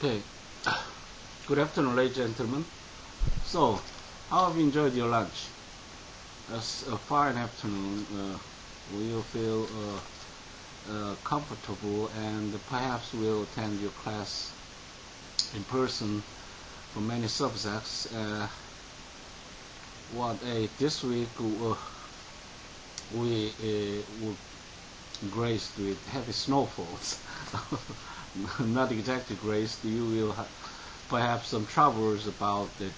Okay, good afternoon, ladies and gentlemen. So, how have you enjoyed your lunch? It's a fine afternoon. We will feel comfortable, and perhaps we'll attend your class in person for many subjects. This week we were graced with heavy snowfalls. Not exactly graced. You will have perhaps some troubles about the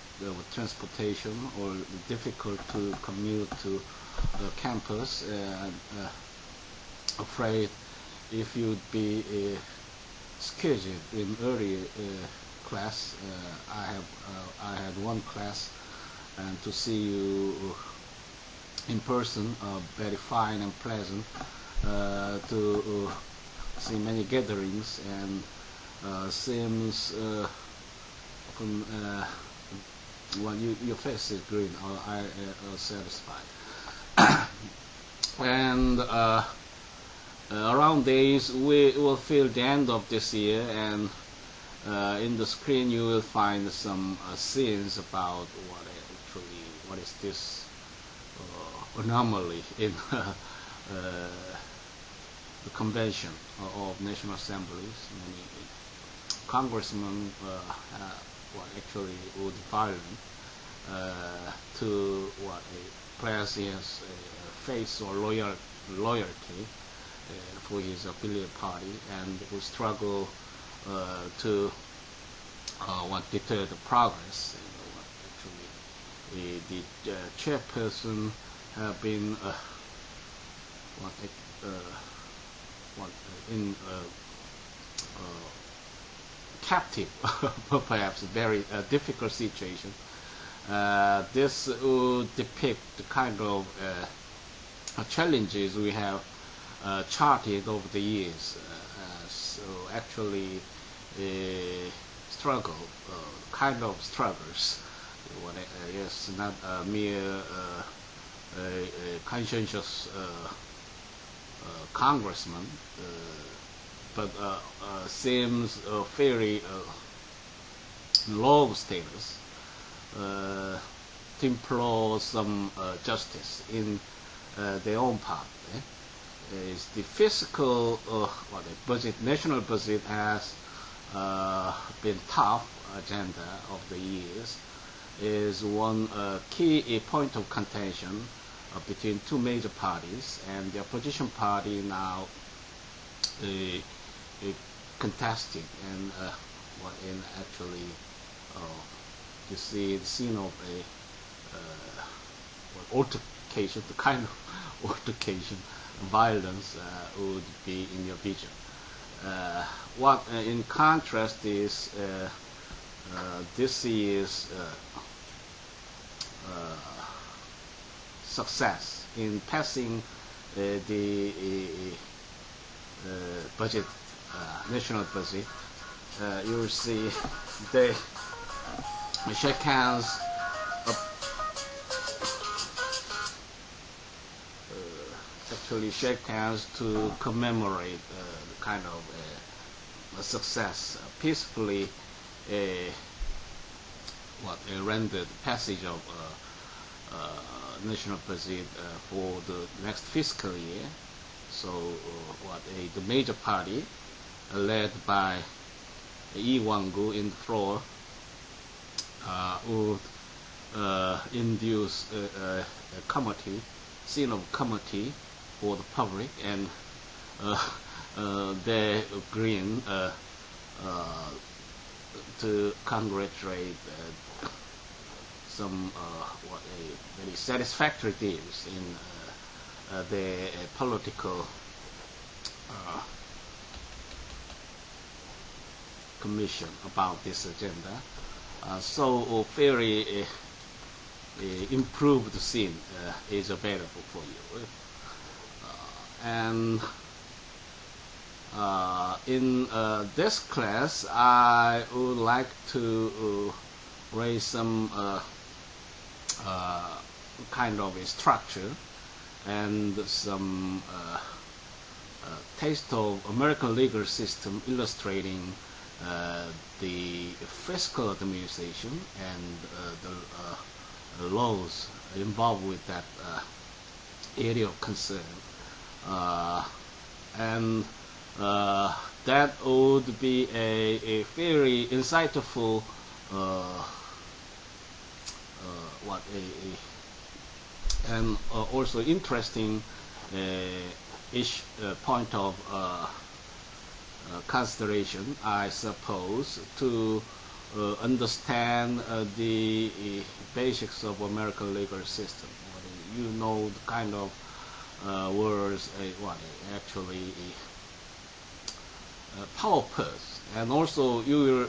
transportation, or difficult to commute to campus. Afraid if you'd be scheduled in early class. I had one class, and to see you in person, very fine and pleasant. To see many gatherings, and seems your face is green. I satisfied. And around days we will feel the end of this year, and in the screen you will find some scenes about what is this anomaly in the convention of National Assemblies. Many congressmen actually would violate to president's faith or loyalty for his affiliate party, and would struggle to deter the progress. Actually, the chairperson have been in captive, perhaps a very difficult situation. This would depict the kind of challenges we have charted over the years. So actually, struggle, kind of struggles. Yes, not a mere conscientious congressman, but seems very low status to implore some justice in their own part. Is the fiscal budget, national budget has been tough agenda of the years. Is one key point of contention between two major parties, and the opposition party now contesting, and actually you see the scene of a altercation, the kind of altercation, violence would be in your vision. In contrast is this year's success in passing the budget, national budget. You will see they shake hands. Actually, shake hands to commemorate the kind of success, peacefully rendered passage of national budget for the next fiscal year. So the major party led by Lee Wang-gu in the floor would induce a committee, scene of committee for the public, and they agreeing to congratulate some very satisfactory deals in the political commission about this agenda. So very improved scene is available for you. And in this class, I would like to raise some kind of a structure and some taste of American legal system, illustrating the fiscal administration and the laws involved with that area of concern, and that would be a very insightful and also interesting point of consideration, I suppose, to understand the basics of American legal system. You know the kind of words actually power purse, and also you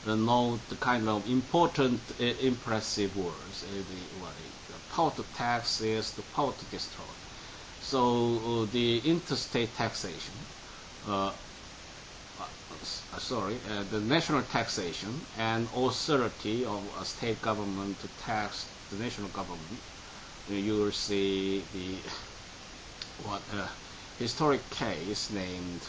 will know the kind of important impressive words, the power to tax is the power to destroy. So the interstate taxation, the national taxation and authority of a state government to tax the national government, you will see the historic case named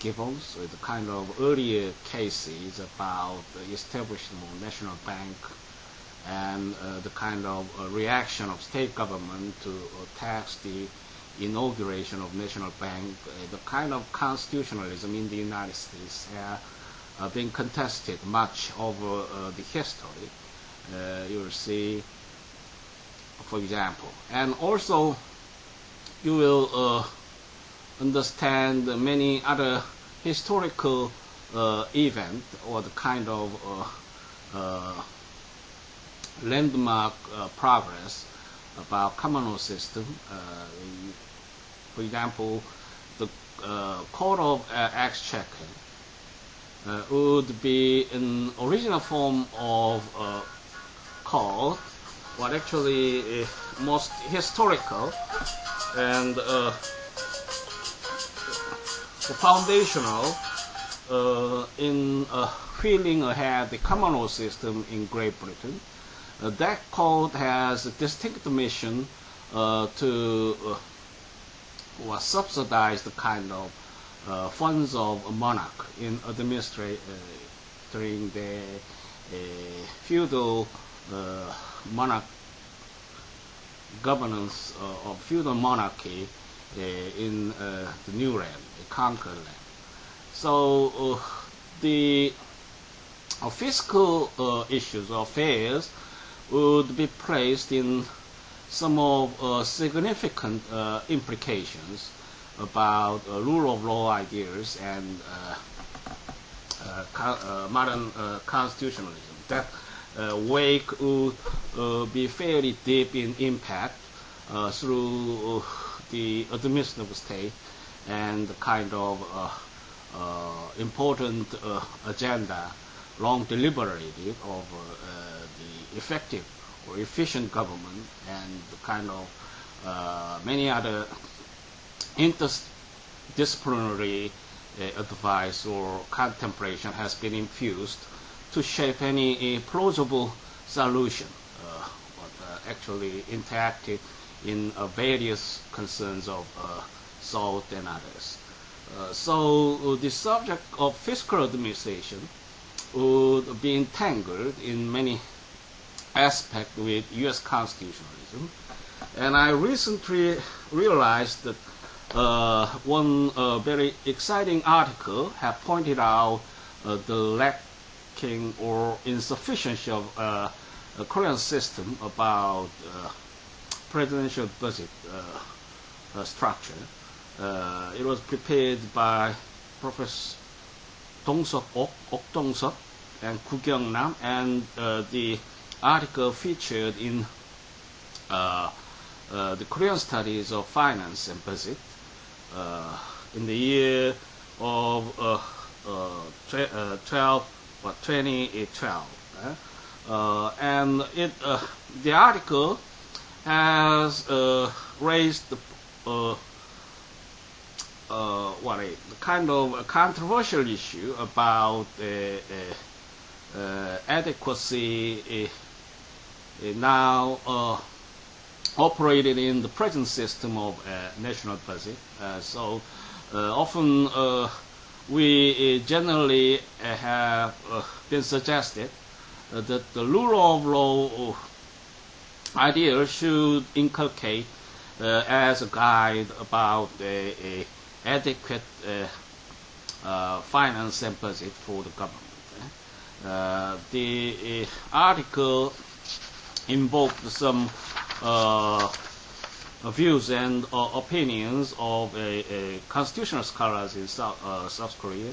Gibbons, with the kind of earlier cases about the establishment of national bank and the kind of reaction of state government to tax the inauguration of national bank. The kind of constitutionalism in the United States have been contested much over the history. You will see, for example, and also you will understand many other historical event or the kind of landmark progress about common law system. For example, the Court of Exchequer would be an original form of court, what actually most historical and foundational in wheeling ahead the common law system in Great Britain. That court has a distinct mission to subsidize the kind of funds of a monarch in administering the feudal monarch governance of feudal monarchy in the new land, the conquered land. So the fiscal issues or affairs would be placed in some of significant implications about rule of law ideas and modern constitutionalism. That wake would be fairly deep in impact through the administrative state and the kind of important agenda long deliberated of the effective or efficient government, and the kind of many other interdisciplinary advice or contemplation has been infused to shape any plausible solution, actually interacted in various concerns of SALT and others. So the subject of fiscal administration would be entangled in many aspects with U.S. constitutionalism. And I recently realized that one very exciting article have pointed out the lacking or insufficiency of a Korean system about presidential budget structure. It was prepared by Professor Ok Dong-seok and Gu Kyung-nam, and the article featured in the Korean Studies of Finance and Budget in the year of 2012. And the article has raised the kind of a controversial issue about adequacy now operated in the present system of national budget. So often we generally have been suggested that the rule of law idea should inculcate as a guide about a adequate finance and budget for the government. The article invoked some views and opinions of constitutional scholars in South Korea,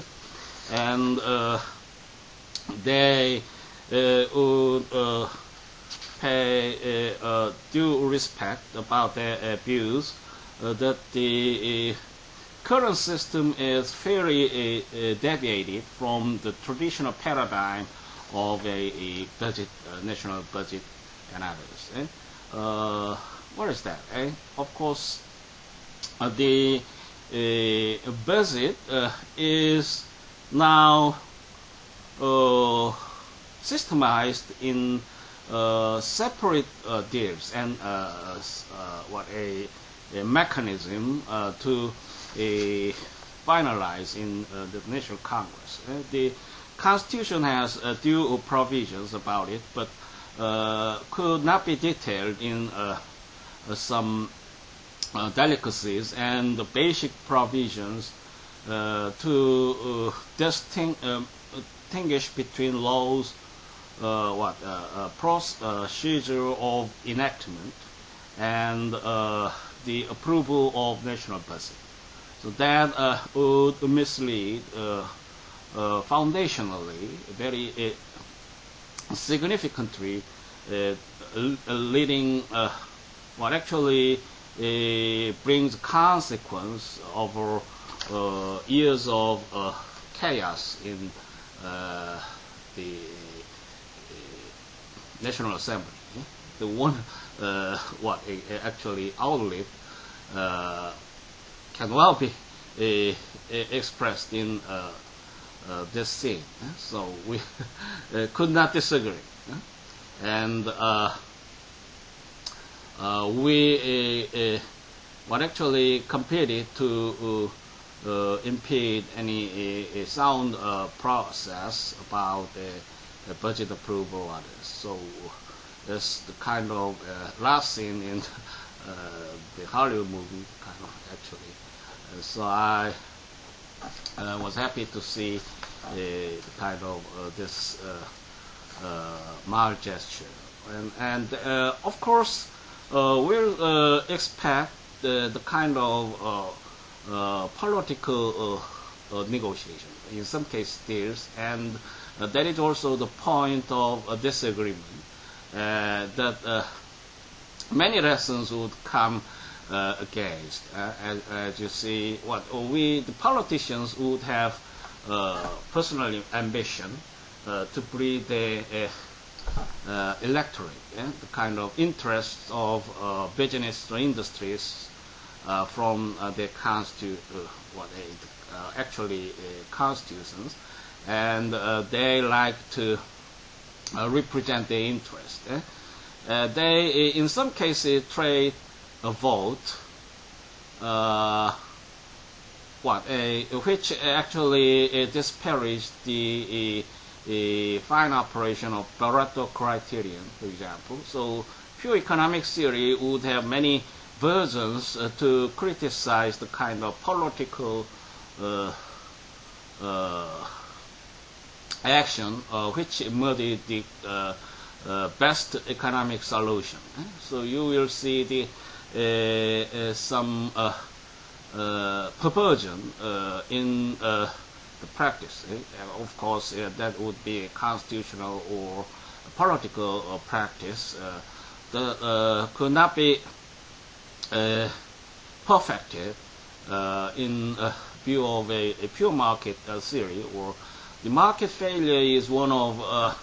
and they would pay due respect about their views that the current system is fairly deviated from the traditional paradigm of a budget, national budget analysis. What is that? Of course, the budget is now systemized in separate deals and a mechanism to finalize in the National Congress. The Constitution has due provisions about it, but could not be detailed in some delicacies and the basic provisions to distinguish between laws, procedure of enactment, and the approval of national budget. So that would mislead foundationally, very significantly, leading what actually brings consequence over years of chaos in the National Assembly. The one actually outlived can well be expressed in this scene. So we could not disagree. And we actually competed to impede any sound process about budget approval or others. So that's the kind of last scene in the Hollywood movie, kind of actually. So I was happy to see the kind of this mild gesture, and of course we'll expect the kind of political negotiation, in some cases deals, and that is also the point of disagreement, that many lessons would come against. As you see, the politicians would have personal ambition to breed the electorate, the kind of interests of business or industries from their constitutions, and they like to represent their interest. They, in some cases, trade a vote, which actually disparaged the fine operation of Pareto criterion, for example. So pure economic theory would have many versions to criticize the kind of political action which muddied the best economic solution. So you will see the some perversion in the practice. Of course, that would be a constitutional or a political practice that could not be perfected in view of a pure market theory, or the market failure is one of a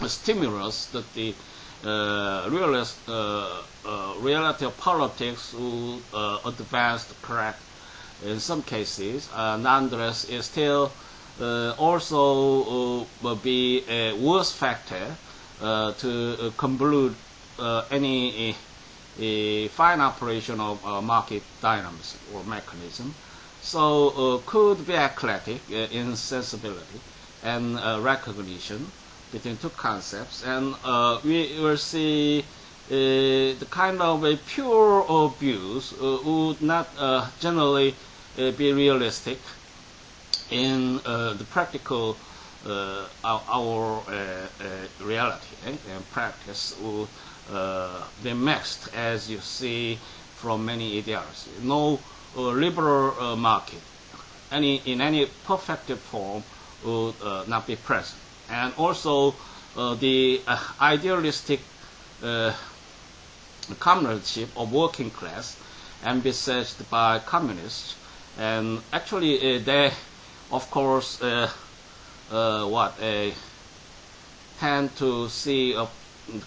stimulus that the reality of politics will advance to correct in some cases. Nonetheless, it still also will be a worse factor to convolute any fine operation of market dynamism or mechanism. So could be eclectic in sensibility and recognition between two concepts, and we will see the kind of a pure views would not generally be realistic in the practical our reality and practice would be mixed, as you see from many ideologies. No liberal market in any perfected form would not be present, and also the idealistic comradeship of working class envisaged by communists, and actually they of course tend to see a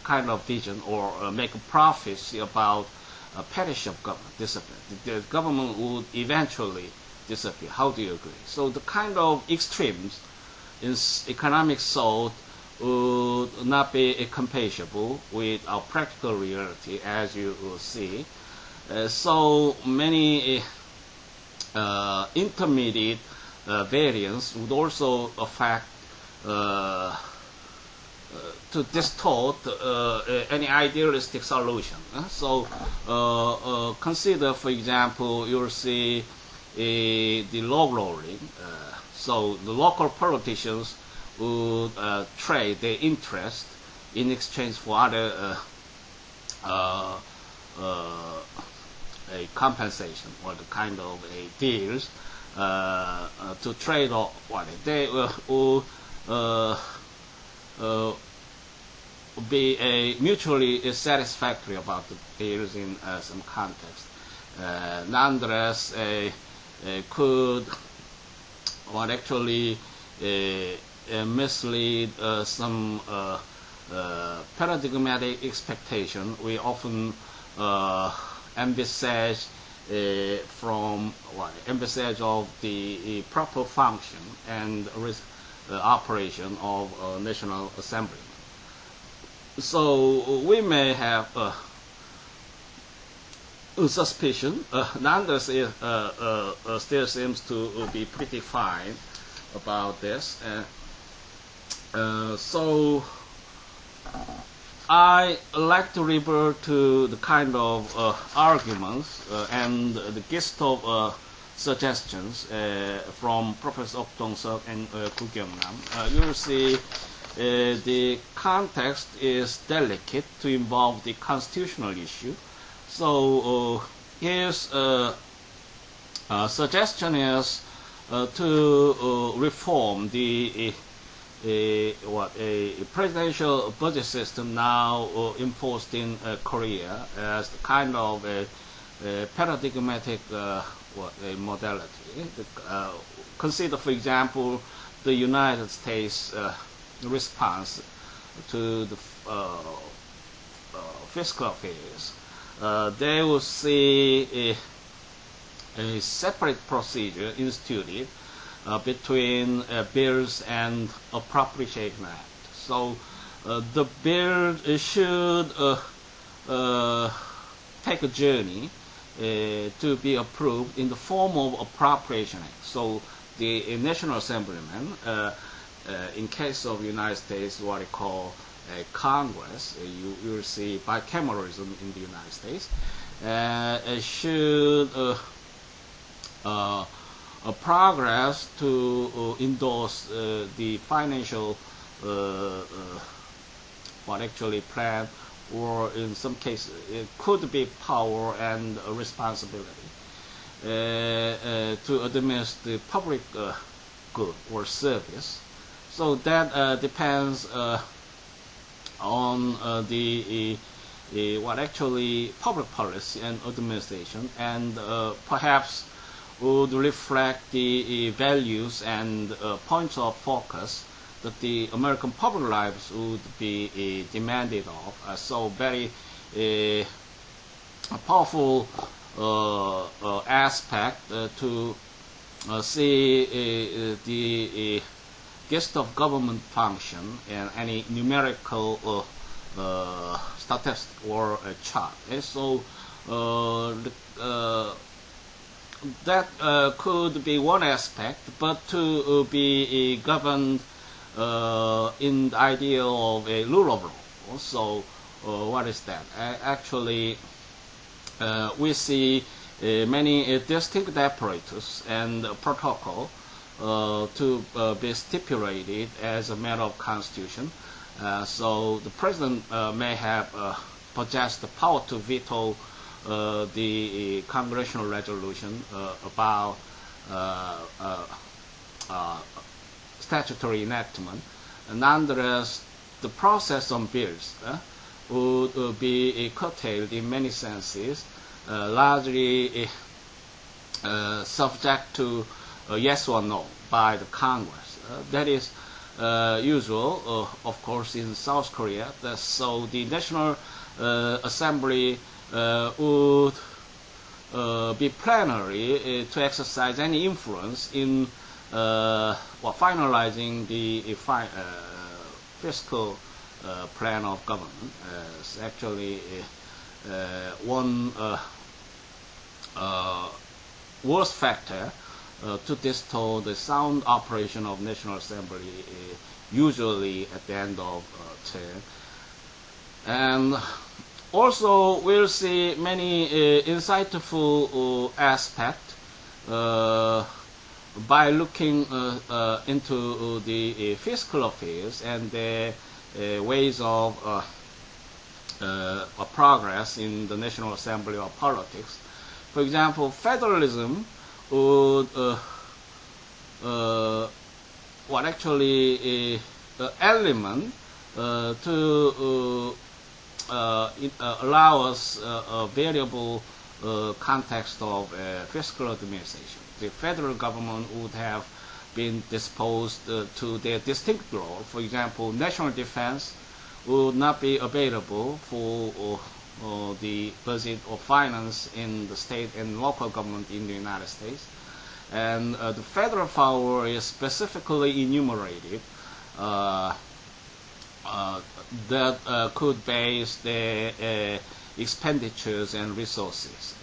kind of vision or make a prophecy about a perish of government discipline. The government would eventually disappear. How do you agree? So the kind of extremes in economic thought would not be compatible with our practical reality, as you will see. So many intermediate variants would also affect to distort any idealistic solution. So consider, for example, you'll see the log rolling. So the local politicians would trade their interest in exchange for other a compensation or the kind of a deals to trade or what they will be a mutually satisfactory about the deals in some context. Nonetheless, could actually mislead some paradigmatic expectation we often envisage envisage of the proper function and operation of National Assembly. So we may have suspicion. Nonetheless, it still seems to be pretty fine about this. So I like to refer to the kind of arguments and the gist of suggestions from Professor Ok Dong-seok and Gu Kyung-nam. You will see the context is delicate to involve the constitutional issue. So his suggestion is to reform the a presidential budget system now imposed in Korea as the kind of a paradigmatic modality. Consider, for example, the United States response to the fiscal affairs. They will see a separate procedure instituted between bills and appropriation act. So the bill should take a journey to be approved in the form of appropriation act. So the National Assemblyman, in case of the United States, what they call Congress, you will see bicameralism in the United States, should progress to endorse the financial plan, or in some cases it could be power and responsibility to administer the public good or service. So that depends on the public policy and administration, and perhaps would reflect the values and points of focus that the American public lives would be demanded of. So very powerful aspect to see the gist of government function and any numerical statistic or chart. So that could be one aspect, but to be governed in the idea of a rule of law. So what is that? Actually, we see many distinct apparatus and protocol to be stipulated as a matter of constitution. So the president may have possess the power to veto the congressional resolution about statutory enactment. Nonetheless, the process on bills would be curtailed in many senses, largely subject to yes or no by the Congress. That is usual, of course, in South Korea. So the National Assembly would be plenary to exercise any influence in finalizing the fiscal plan of government. It's actually one worst factor to distort the sound operation of National Assembly, usually at the end of term. And also, we'll see many insightful aspects by looking into the fiscal affairs and the ways of progress in the National Assembly of politics. For example, federalism would element to allow us a variable context of fiscal administration. The federal government would have been disposed to their distinct role. For example, national defense would not be available for the budget or finance in the state and local government in the United States. And the federal power is specifically enumerated that could base their expenditures and resources.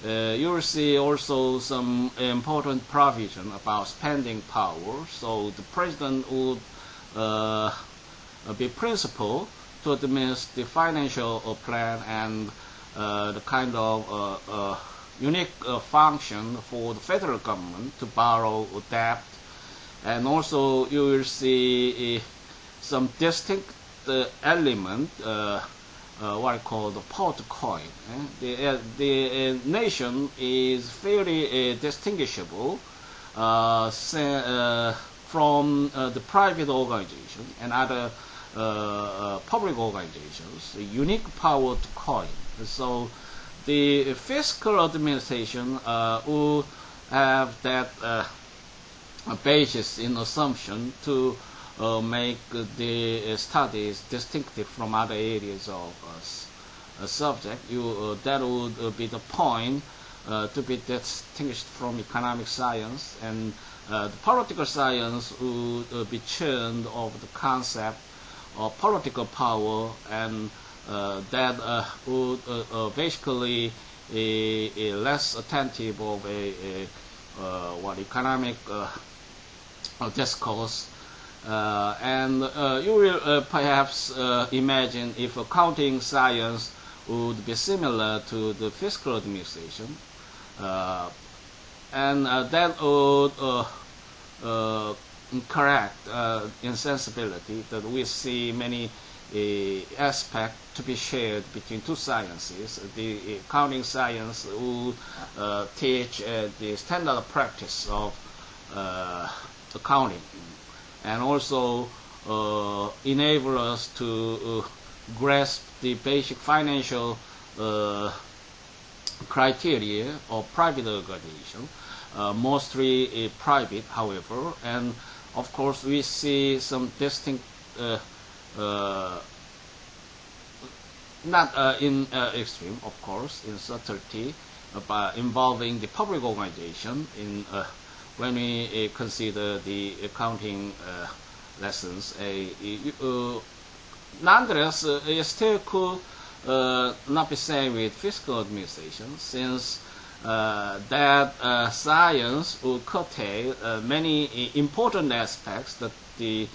You will see also some important provision about spending power. So the president would be principal to administer the financial plan and the kind of unique function for the federal government to borrow debt. And also you will see some distinct element, what I call the pot coin. The nation is fairly distinguishable from the private organization and other public organizations, a unique power to coin. So the fiscal administration will have that basis in assumption to make the studies distinctive from other areas of subject. That would be the point to be distinguished from economic science, and the political science would be churned of the concept of political power, and that would basically less attentive of economic discourse. And you will perhaps imagine if accounting science would be similar to the fiscal administration, and that would correct insensibility that we see many aspects to be shared between two sciences. The accounting science will teach the standard practice of accounting, and also enable us to grasp the basic financial criteria of private organization, mostly private, however. And of course, we see some distinct, not in extreme, of course, in subtlety, but involving the public organization in when we consider the accounting lessons. Nonetheless, it still could not be same with fiscal administration, since that science would curtail many important aspects that the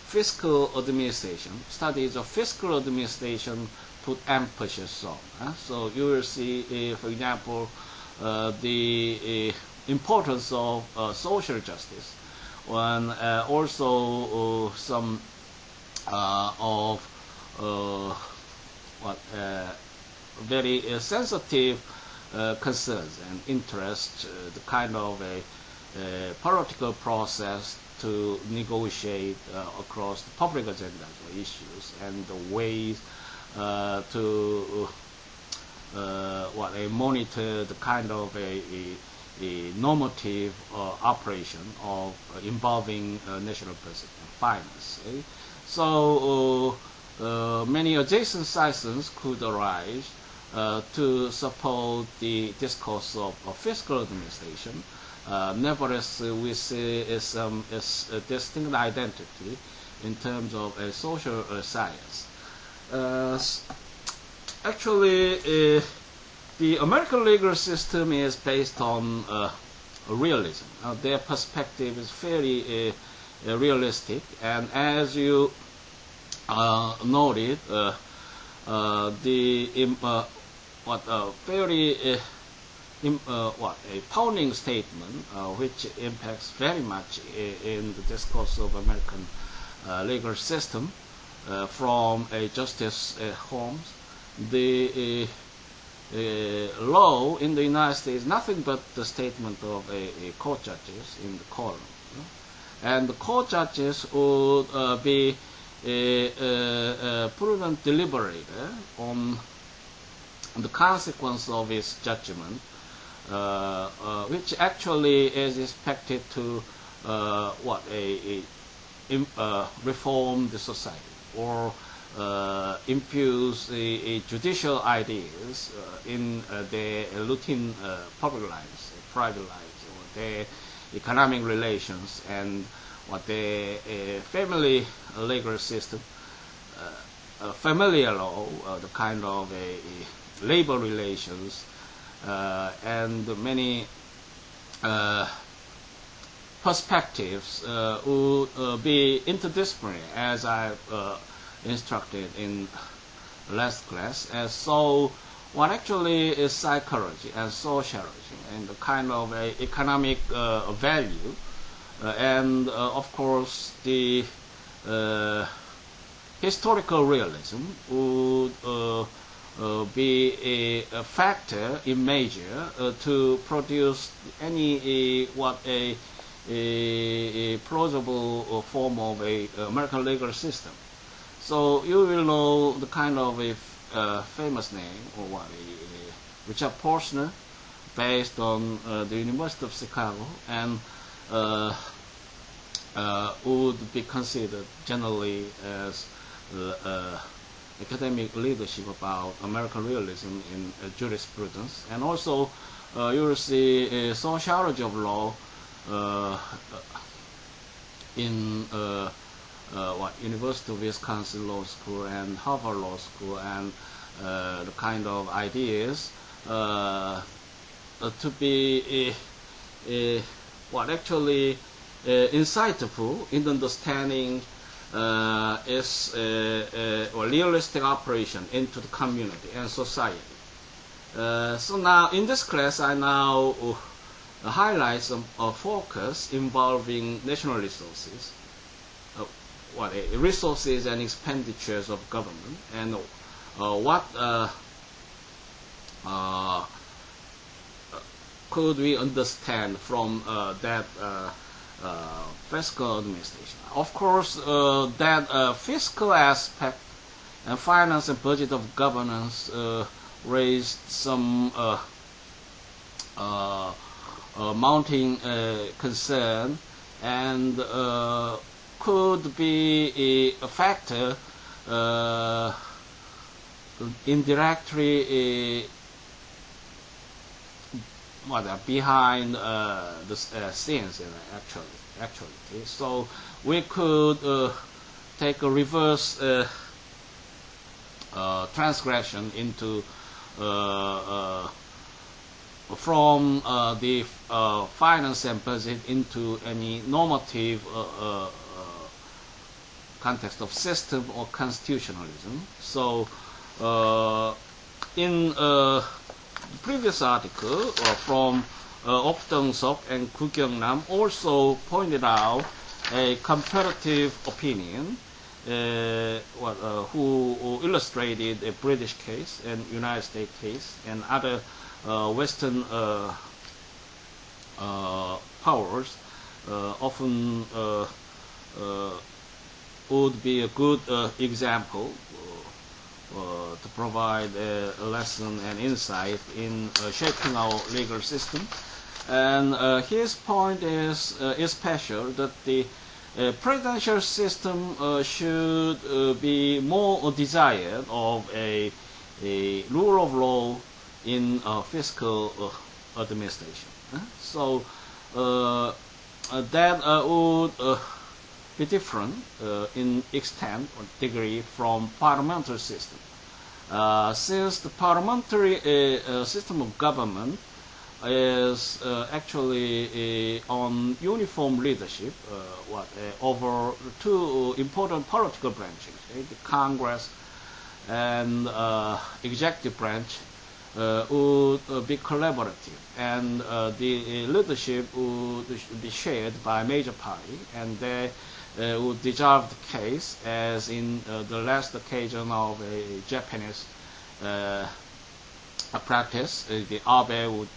fiscal administration, studies of fiscal administration put emphasis on. So you will see, for example, the importance of social justice, and also some of very sensitive concerns and interests, the kind of a political process to negotiate across the public agendas or issues, and the ways to monitor the kind of a normative operation of involving national budget and finance. So many adjacent sciences could arise to support the discourse of fiscal administration. Nevertheless, we see some distinct identity in terms of a social science. Actually, the American legal system is based on realism. Their perspective is fairly realistic, and as you noted, a founding statement which impacts very much in the discourse of American legal system from Justice Holmes. The law in the United States is nothing but the statement of a court judges in the court, and the court judges would be prudent deliberator on the consequence of its judgment, which actually is expected to reform the society or infuse judicial ideas in their routine public lives, private lives, or their economic relations, and their family legal system, familiar law, the kind of labor relations, and many perspectives would be interdisciplinary, as I've instructed in last class. And so what actually is psychology and sociology and the kind of economic value, and of course the historical realism would be a factor in measure to produce any a plausible form of a American legal system. So you will know the kind of a famous name, or Richard Posner, based on the University of Chicago, and would be considered generally as academic leadership about American realism in jurisprudence. And also you will see sociology of law in University of Wisconsin Law School and Harvard Law School, and the kind of ideas to be actually insightful in understanding is a realistic operation into the community and society. So now in this class I now highlight some focus involving national resources, resources and expenditures of government, and what could we understand from that fiscal administration. Of course, that fiscal aspect and finance and budget of governance raised some mounting concern, and could be a factor indirectly behind the scenes actually. So we could take a reverse transgression into from the finance and budget into any normative context of system or constitutionalism. So in the previous article from Dong-Sok and Gu Kyung-nam also pointed out a comparative opinion who illustrated a British case and United States case and other Western powers often would be a good example to provide a lesson and insight in shaping our legal system. And his point is special that the presidential system should be more desired of a rule of law in fiscal administration. So that would be different in extent or degree from parliamentary system. Since the parliamentary system of government is actually on uniform leadership over two important political branches, the Congress and executive branch would be collaborative, and the leadership would be shared by a major party, and they would resolve the case as in the last occasion of a Japanese practice. The Abe would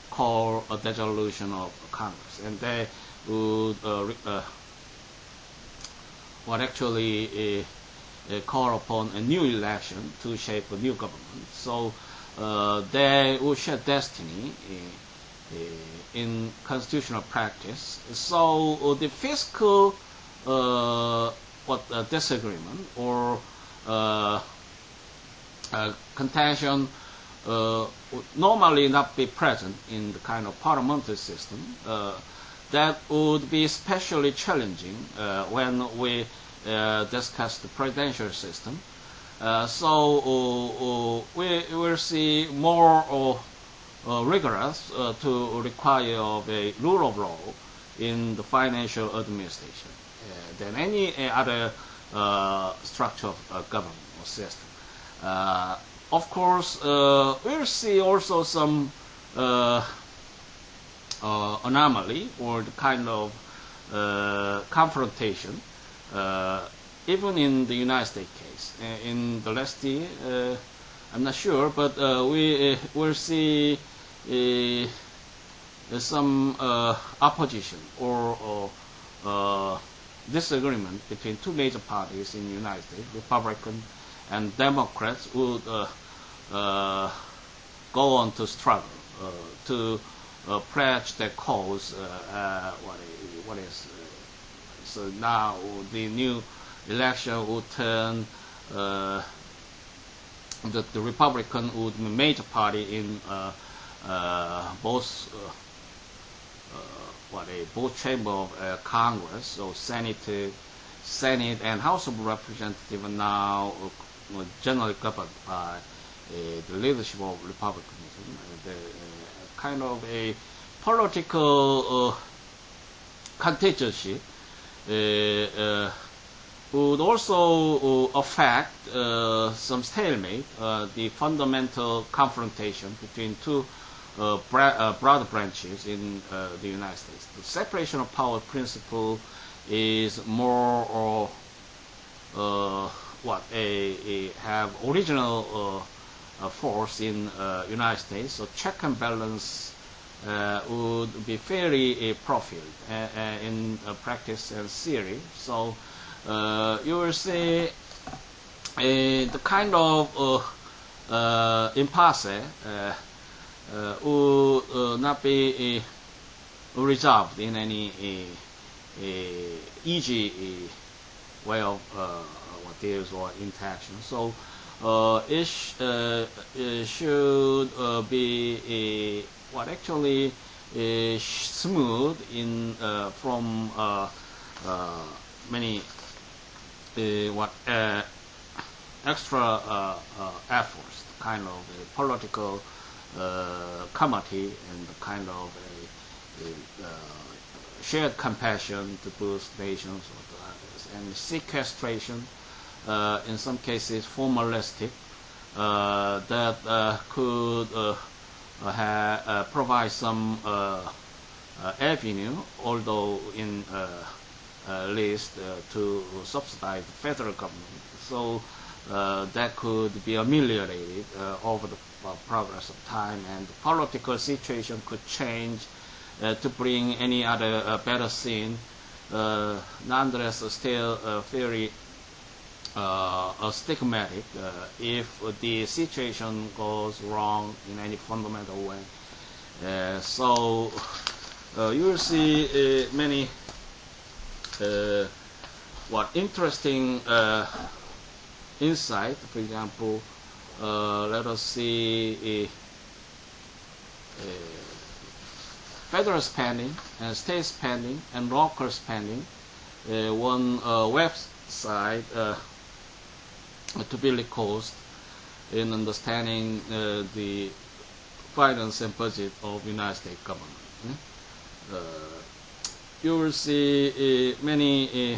call a dissolution of Congress, and they would actually call upon a new election to shape a new government. So they will share destiny in constitutional practice. So the fiscal disagreement or contention would normally not be present in the kind of parliamentary system. That would be especially challenging when we discuss the presidential system. So we will see more rigorous to require of a rule of law in the financial administration than any other structure of government or system. Of course, we'll see also some anomaly or the kind of confrontation even in the United States case. In the last year, I'm not sure, but we will see some opposition or disagreement between two major parties in the United States, Republican and Democrats, would go on to struggle to pledge their cause. So now the new election would turn the Republican would be a major party in both chambers of Congress, so Senate and House of Representatives are now generally governed by the leadership of Republicanism. The kind of a political contingency would also affect some stalemate, the fundamental confrontation between two broad branches in the United States. The separation of power principle is more have original force in United States. So check and balance would be fairly profiled in practice and theory. So you will see the kind of impasse would not be resolved in any easy way of deals or interaction. So it should be actually smooth in from many extra efforts, kind of political comity and kind of a shared compassion to boost nations or to others, and sequestration, in some cases formalistic, that could provide some avenue, although in least to subsidize the federal government. So that could be ameliorated over the progress of time, and the political situation could change to bring any other better scene. Nonetheless, still very stigmatic if the situation goes wrong in any fundamental way. So you will see many interesting insight. For example, let us see federal spending and state spending and local spending. One website to be recalled in understanding the finance and budget of United States government. You will see many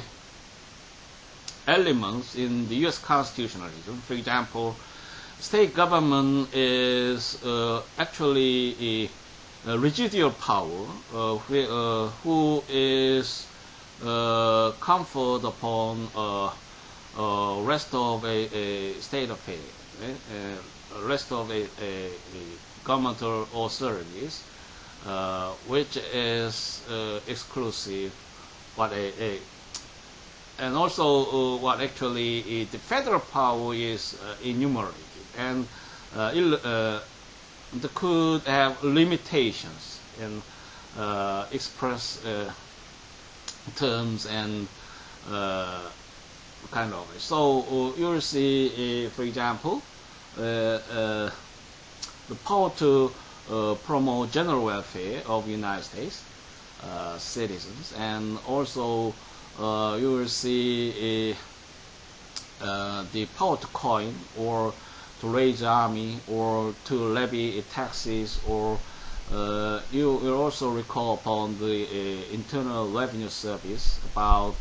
elements in the U.S. constitutionalism. For example, state government is actually a residual power who is conferred upon rest of a state affair, rest of a governmental authorities, which is exclusive, and also what actually the federal power is enumerated, and they could have limitations in express terms and kind of. So you will see, for example, the power to promote general welfare of United States citizens, and also you will see the power to coin or to raise the army or to levy taxes, or you will also recall upon the Internal Revenue Service about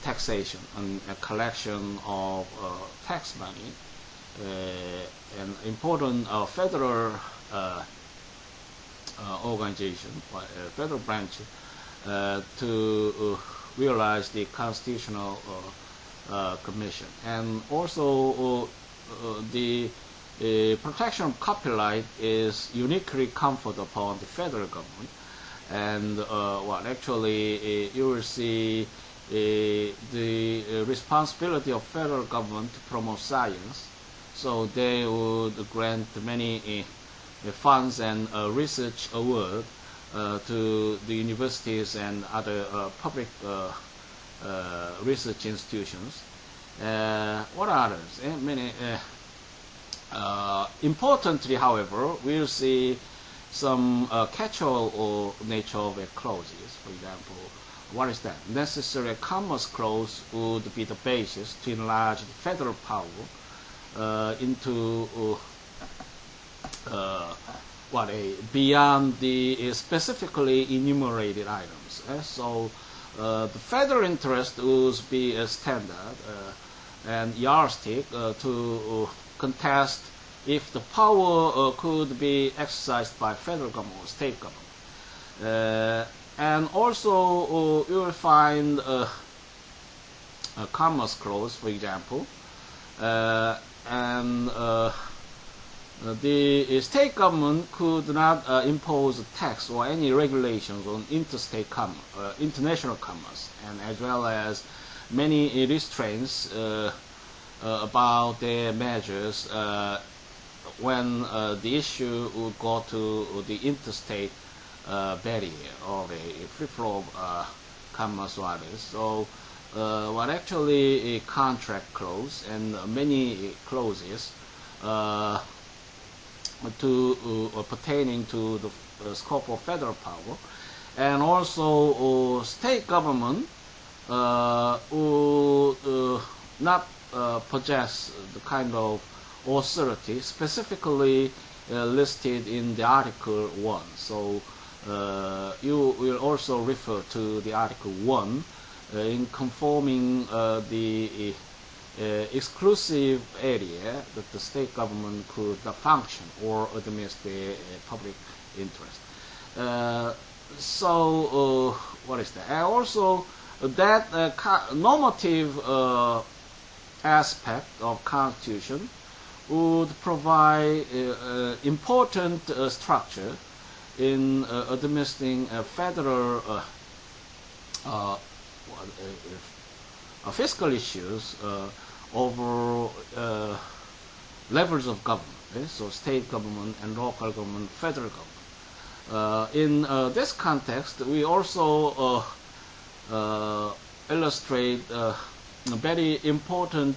taxation and collection of tax money, an important federal organization, federal branch, to realize the constitutional commission. And also the protection of copyright is uniquely conferred upon the federal government, and actually you will see the responsibility of federal government to promote science. So they would grant many funds and research award to the universities and other public research institutions. What others? Many. Importantly, however, we'll see some catch-all nature of clauses. For example, what is that? Necessary commerce clause would be the basis to enlarge the federal power into beyond the specifically enumerated items. So the federal interest would be a standard and yardstick to contest if the power could be exercised by federal government or state government. And also you will find a commerce clause, for example, and the state government could not impose a tax or any regulations on interstate international commerce, and as well as many restraints about their measures when the issue would go to the interstate barrier of a free flow of commerce or others. So what actually a contract clause and many clauses pertaining to the scope of federal power, and also state government would not possess the kind of authority specifically listed in the Article 1. So you will also refer to the Article 1 in conforming the exclusive area that the state government could function or administer the public interest. What is that? And also that normative aspect of Constitution would provide important structure in administering federal fiscal issues over levels of government, so state government and local government, federal government. In this context, we also illustrate very important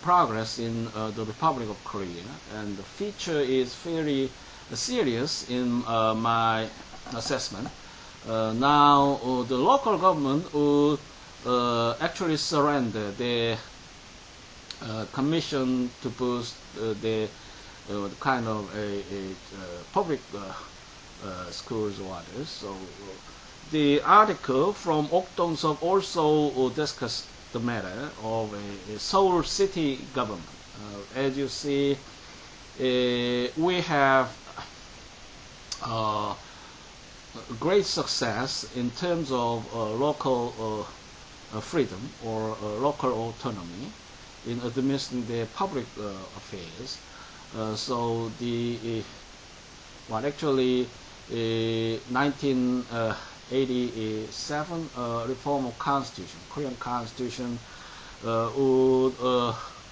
progress in the Republic of Korea, and the feature is very serious in my assessment. Now the local government would actually surrender their commission to boost the kind of public schools or others. So the article from Okdong-seok also discussed the matter of a Seoul city government. As you see, we have great success in terms of local freedom or local autonomy in administering their public affairs. So the actually 1987 reform of Constitution, Korean Constitution, would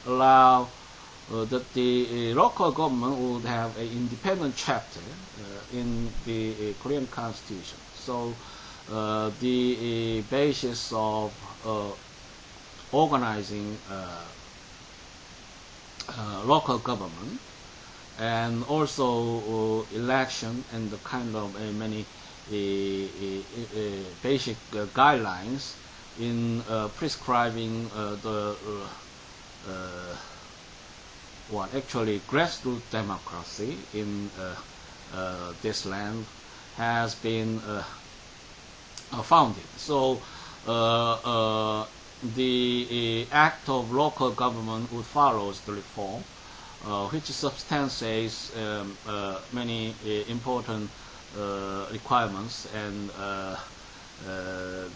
allow that the local government would have an independent chapter in the Korean Constitution. So the basis of organizing local government and also election and the kind of many basic guidelines in prescribing the actually grassroots democracy in this land has been founded. So the act of local government would follow the reform, which substantiates many important requirements and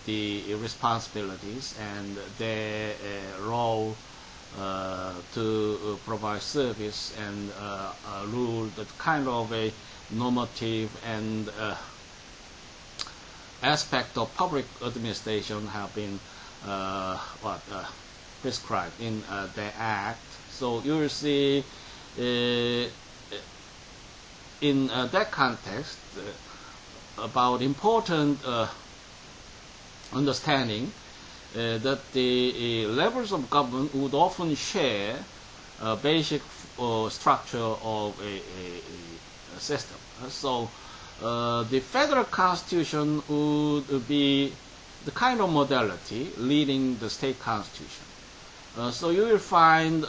the responsibilities and their role to provide service and rule that kind of a normative and aspect of public administration have been prescribed in the act. So you will see in that context about important understanding that the levels of government would often share a basic structure of a system. So the federal constitution would be the kind of modality leading the state constitution. So you will find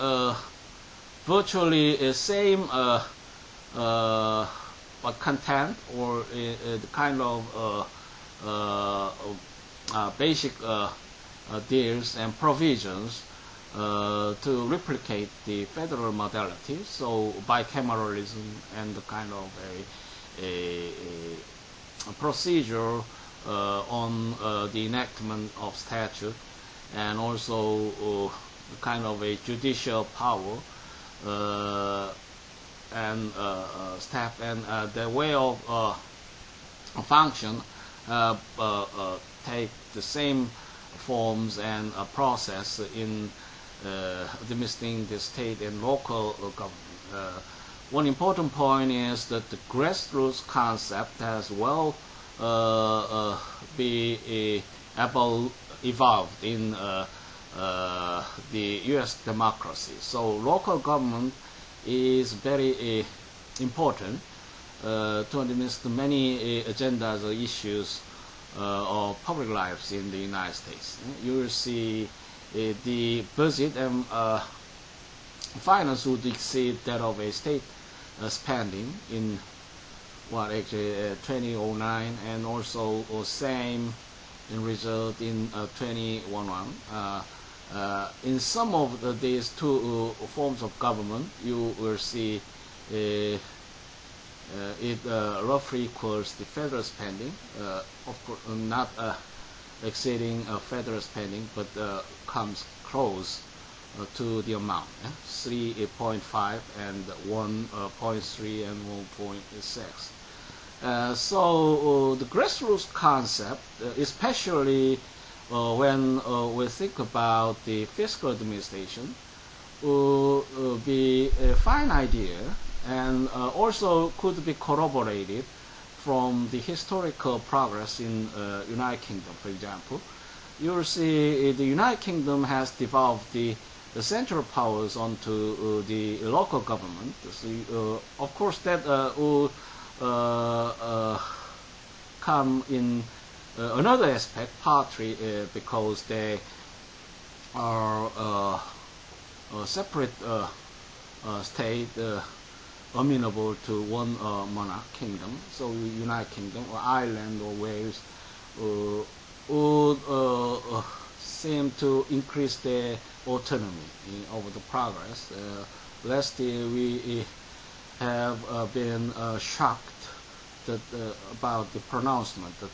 virtually the same content or the kind of basic deals and provisions to replicate the federal modality. So bicameralism and the kind of a procedure on the enactment of statute, and also kind of a judicial power and staff, and the way of function take the same forms and process in administering the state and local government. One important point is that the grassroots concept has well evolved in the U.S. democracy. So local government is very important to administer many agendas or issues of public lives in the United States. You will see the budget and finance would exceed that of a state spending in what actually 2009, and also same in result in 2011. In some of these two forms of government, you will see it roughly equals the federal spending, of course not exceeding federal spending, but comes close to the amount, 3.5 and 1.3 and 1.6. So the grassroots concept, especially when we think about the fiscal administration, will be a fine idea, and also could be corroborated from the historical progress in United Kingdom. For example, you will see the United Kingdom has devolved the central powers onto the local government. So, of course, that will come in another aspect, partly because they are a separate state amenable to one monarch kingdom. So United Kingdom or Ireland or Wales would seem to increase their autonomy over the progress. Last year we have been shocked that, about the pronouncement that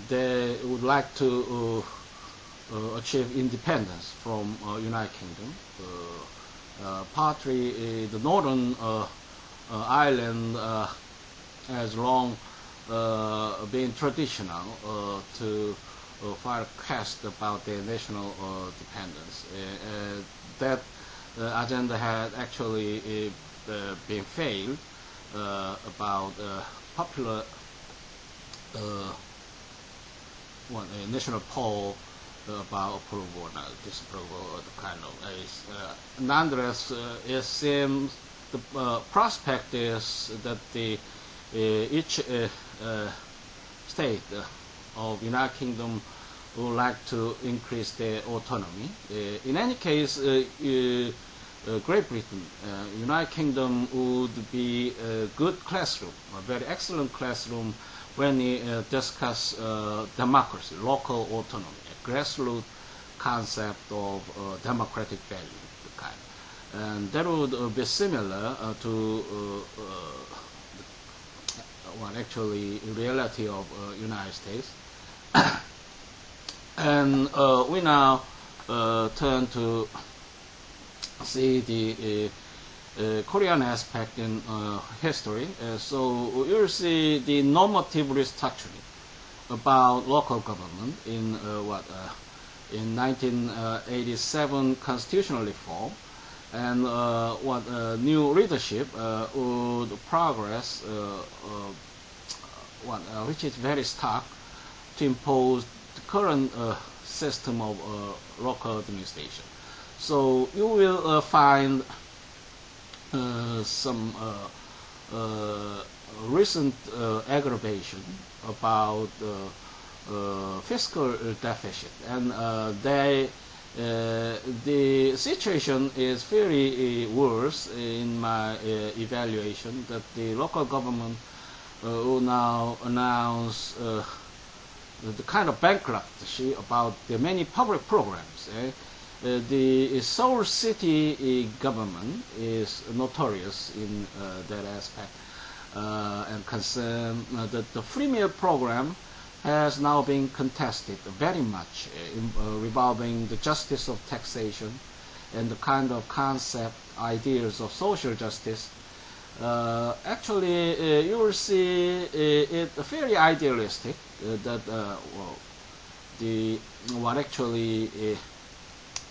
they would like to achieve independence from United Kingdom. Partly the Northern Ireland has long been traditional to file a request about their national dependence. That agenda had actually been failed about popular national poll about approval or disapproval or the kind of nonetheless, it seems the prospect is that the each state of United Kingdom would like to increase their autonomy. In any case, Great Britain, United Kingdom would be a good classroom, a very excellent classroom when we discuss democracy, local autonomy, a grassroots concept of democratic value, the kind. And that would be similar to actually reality of United States. And we now turn to see the Korean aspect in history. So you'll see the normative restructuring about local government in in 1987 constitutional reform, and new leadership would progress which is very stark to impose the current system of local administration. So you will find some recent aggravation about fiscal deficit, and the situation is very worse in my evaluation, that the local government will now announce the kind of bankruptcy about the many public programs. The Seoul city government is notorious in that aspect, and concern that the free meal program has now been contested very much, revolving the justice of taxation and the kind of concept, ideas of social justice. Actually, you will see it very idealistic that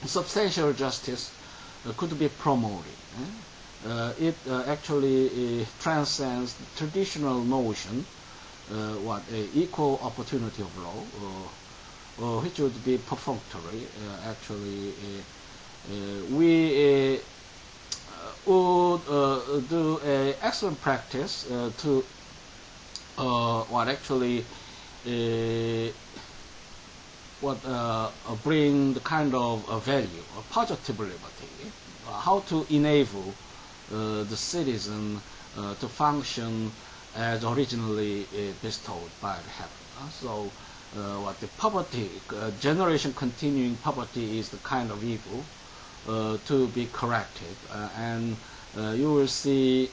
substantial justice could be promoted. It actually transcends the traditional notion, equal opportunity of law, which would be perfunctory. Actually, we would do an excellent practice to bring the kind of value, positive liberty, how to enable the citizen to function as originally bestowed by the heaven. So what the poverty, generation continuing poverty is the kind of evil to be corrected, and you will see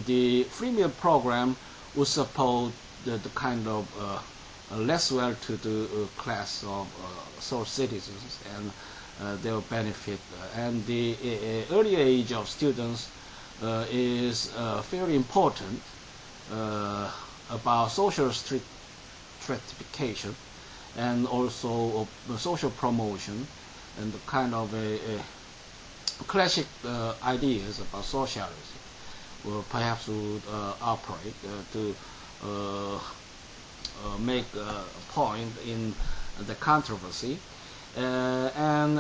the free meal program will support the kind of less well-to-do class of sole citizens, and they will benefit. And the early age of students is very important about social stratification and also social promotion, and the kind of classic ideas about socialism will perhaps would operate to make a point in the controversy, and